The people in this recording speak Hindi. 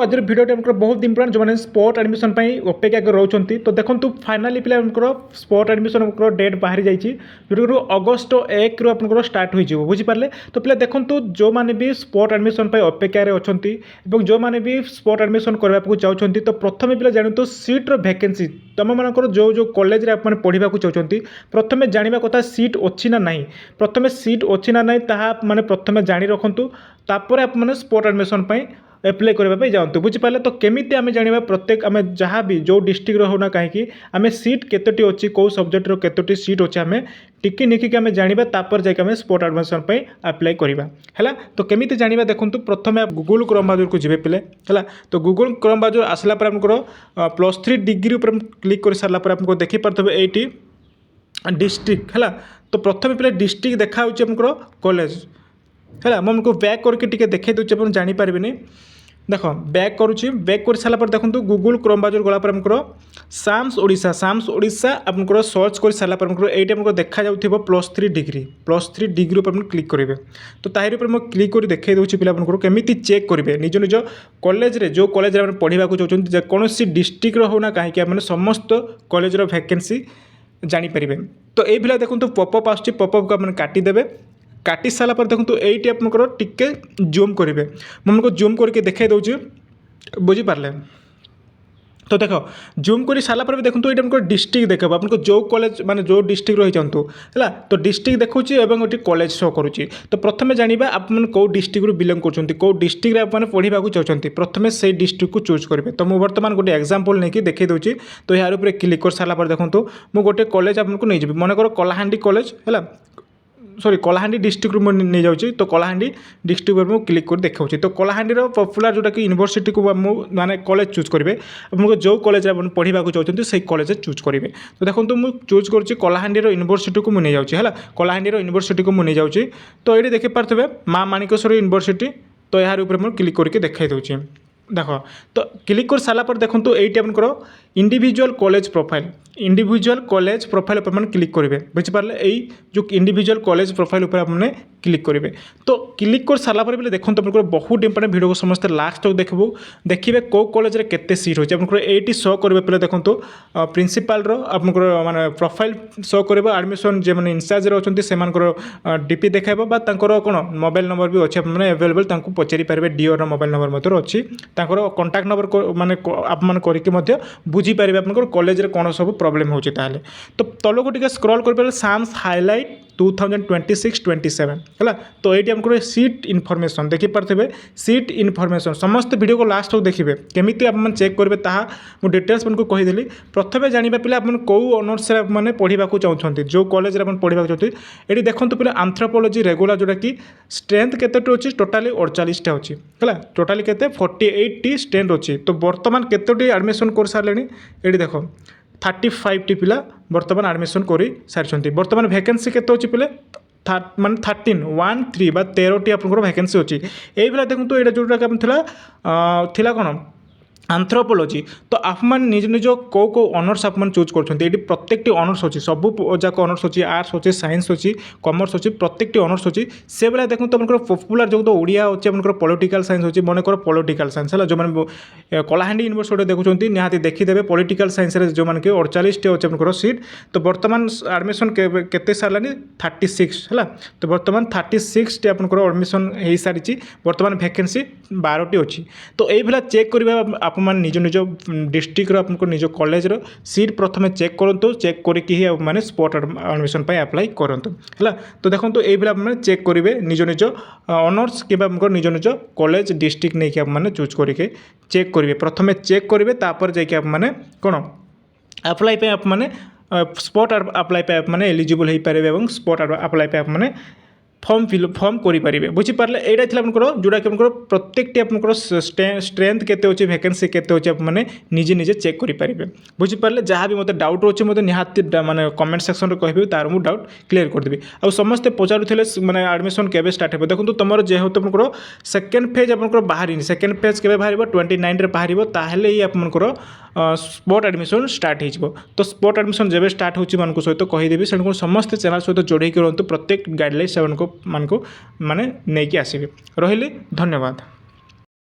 आज भिडियो हमको बहुत इंपोर्टेंट जो स्पोर्ट एडमिशन अपेक्षा कर रोचे तो देखो फाइनाली पे स्पोर्ट एडमिशन डेट बाहरी जाइए जो अगस्ट 1 रु स्टार्ट हो बुझीपारे। तो पे देखो जो मैंने भी स्पोर्ट एडमिशन अपेक्षा अच्छा जो मैंने भी स्पोर्ट एडमिशन करने चाहते तो प्रथम पे जानते सीट्र वैकेंसी तुम मानकर जो जो कॉलेज रे पढ़ा चाहते प्रथम जाना कथा सीट अच्छी ना ना प्रथम सीट अच्छी ना ना माने प्रथम जाणी रखु तापर आप स्पोर्ट एडमिशन एप्लाई करने जातु बुझीपारे। तो केमी आम जाना प्रत्येक आम जहाँ भी जो डिस्ट्रिक्ट होना कहीं आम सीट केतोटी अच्छी कौ सब्जेक्टर केतोटी सीट अच्छे आम टिकी निखिक आम जाना तापर जाके स्पोर्ट एडमिशन अप्लाई करवा है। तो केमी जाना देखो प्रथम आप गूगल क्रोम ब्राउजर को जी पे है। तो गूगल क्रोम ब्राउजर आसला आमको +3 डिग्री पर क्लिक कर सारापर आपको देखिपारे ये डिस्ट्रिक्ट है। तो प्रथम पे डिस्ट्रिक्ट देखा आमको कॉलेज है मुझको बैक करके देखे दूसरे आप जानीपारे देख बैक करुच्ची बैक कर सारापर देखो गूगल क्रोम ब्राउजर गलापर आमको साम्स ओडिशा आपको सर्च कर सारापर आमको ये देखा जाऊँ +3 डिग्री पर क्लिक करेंगे। तो ताहिर पर मैं क्लिक कर देखे दूसरी पे आपको केमी चेक करेंगे निज निज कॉलेज रे जो कॉलेज पढ़ा चाहते जेकोसी डिस्ट्रिक्ट होना कहीं आप समस्त कॉलेज वैकेंसी जानीपारे। तो ये देखो पॉपअप आसुच्ची पॉपअप को आप काटिदेवे काटी सारापर देखो ये आपको टिके जूम करेंगे मुझको जूम करके देखे दूसरी बुझीपारे। तो देख जूम कर सारापर भी देखो ये डिस्ट्रिक्ट देख आपको जो कॉलेज माने जो डिस्ट्रिक्ट रही चाहतु है। तो डिस्ट्रिक्ट देखो ये कॉलेज शो करुच्ची। तो प्रथम जाना आप कौ डिस्ट्रिक्ट बिलंग कर कौ डिस्ट्रिक्ट आप पढ़ा चाहते प्रथम से डिस्ट्रिक्ट को चूज करेंगे। तो मुझे बर्तमान गोटे एग्जांपल नहीं देखे दूसरी। तो यार ऊपर क्लिक कर सारापर देखो मुझे गोटे कॉलेज आपको नहीं जी मनकर कलाहांडी कॉलेज है सॉरी कलाहांडी डिस्ट्रिक्ट नहीं जाऊँगी। तो कलाहांडी डिस्ट्रिक्ट पर मुझे क्लिक कर देखा। तो कलाहांडी पॉपुलर जोटा कि यूनिवर्सिटी को माने कॉलेज चूज करेंगे आपको जो कॉलेज पढ़ा चाहते से कॉलेज चूज करेंगे। तो देखो मुझे चूज कर कलाहांडी यूनिवर्सिटी को मुझे जाऊँगी है कलाहांडी यूनिवर्सिटी को मुझे जाऊँगी। तो ये देखिपारे माँ माणिकेश्वर यूनिवर्सिटी। तो यार ऊपर मुझे क्लिक करके देखा दूसरी देख। तो क्लिक कर सारापर देखो ये आपको इंडिविजुअल कॉलेज प्रोफाइल पर क्लिक करेंगे बुझीपारे। यही जो इंडिविजुअल कॉलेज प्रोफाइल पर आपने क्लिक करेंगे। तो क्लिक कर सारापर भी देखो आपको बहुत इंपोर्टेंट वीडियो को समस्त लास्ट तक देखिए कौ कॉलेज रे केते सीट होची आपको ये शो करेंगे। पहले देखो प्रिंसिपाल आपको माने प्रोफाइल शो करेगा एडमिशन जो मैंने इंचार्ज अच्छा से डीपी देखाइबा बा कौन मोबाइल नंबर भी अच्छे आपने अवेलेबल पचारि पारे डीओर मोबाइल नंबर अच्छी कॉन्टाक्ट नंबर माने आप करके बुझीपारे आपको कॉलेज कौन सब प्रॉब्लम होची ताले। तो तलको टिके स्क्रॉल कर साम्स हाईलाइट 2026-27 है। तो ये हमको सीट इनफॉरमेशन देखिपारे सीट इनफॉरमेशन समस्त वीडियो को लास्ट तक देखिए केमी आप चेक करेंगे ताहा मु डिटेल्स को कहीदेली। प्रथम जाना पे आप कौ ऑनर्स मैंने पढ़ा चाहते जो कॉलेज पढ़ा चाहते ये देखो पे एंथ्रोपोलॉजी रेगुलर जोटा कि स्ट्रेंथ केतोटी अच्छी टोटाली 48 अच्छी है टोटाली केते 48 स्ट्रेंथ अच्छी। तो बर्तमान केतोटी एडमिशन कर सारे ये देख 35 पिला बर्तमान एडमिशन कर सारी। बर्तमान वैकेंसी केते अच्छी पे मान 13 आप वैकेंसी अच्छी। ये देखो ये जोटा थिला कौन एंथ्रोपोलॉजी। तो आप निज निज कौ कौ ऑनर्स आप चूज कर प्रत्येक ऑनर्स अच्छी सब जाक ऑनर्स अच्छी आर्ट्स अच्छी साइंस अच्छी कॉमर्स अच्छी प्रत्येक ऑनर्स अच्छी से बेला देखो तो आपको पॉपुलर जो तो ओडिया अच्छे आपको पॉलिटिकल साइंस अच्छी मनकर पॉलिटिकल साइंस है जो मैंने कलाहांडी यूनिवर्सिटी देखुं निहाती देखीदेवे पॉलिटिकल साइंस जो मैंने 48 अच्छे आपको सीट। तो बर्तमान एडमिशन केते सारानी 36 है। तो बर्तमान 36 आपको एडमिशन हो सारी बर्तमान वैकेंसी 12 अच्छी। तो ये चेक करेंगे आप निज निज डिस्ट्रिक्ट आपको निज कॉलेज सीट प्रथम चेक करूँ चेक करके मैंने स्पोर्ट एडमिशन अप्लाई करूँ है। तो देखो ये चेक करेंगे निज निज ऑनर्स कि निज निज कॉलेज डिस्ट्रिक्ट नहीं कि आप चूज करके चेक करेंगे प्रथम चेक करेंगे तापर जाकि आप मैंने कौन अप्लाई पे आप मैंने स्पोर्ट अप्लाई पे आप मैंने एलिजिबल हो पारे और स्पोर्ट अप्लाई पे आप मैंने फॉर्म करेंगे बुझीपारे। यहाँ थी आपको जोटा कि आपको प्रत्येक आपको स्ट्रेंथ केते अच्छे वैकेंसी केते अच्छे मैंने निजे निजे चेक करेंगे बुझीपारे। जहाँ भी मतलब डाउट अच्छे मतलब निहाती माने कमेंट सेक्शन में कहे तार मुझे डाउट क्लीयर करदेवी। आ समस्ते पचारूले मैंने एडमिशन केवे स्टार्ट हो देखो तुम जेहेतु आपको सेकेंड फेज आपको बाहर सेकेंड फेज के बाहर 29 बाहर ताहले ही आपको स्पोर्ट एडमिशन स्टार्ट हो। तो स्पोर्ट एडमिशन जब स्टार्ट हो सहित कहीदेवी से समस्त चैनल सहित जोड़े रहतु प्रत्येक गाइडलाइंस मानक माने नहीं आसबे। रही धन्यवाद।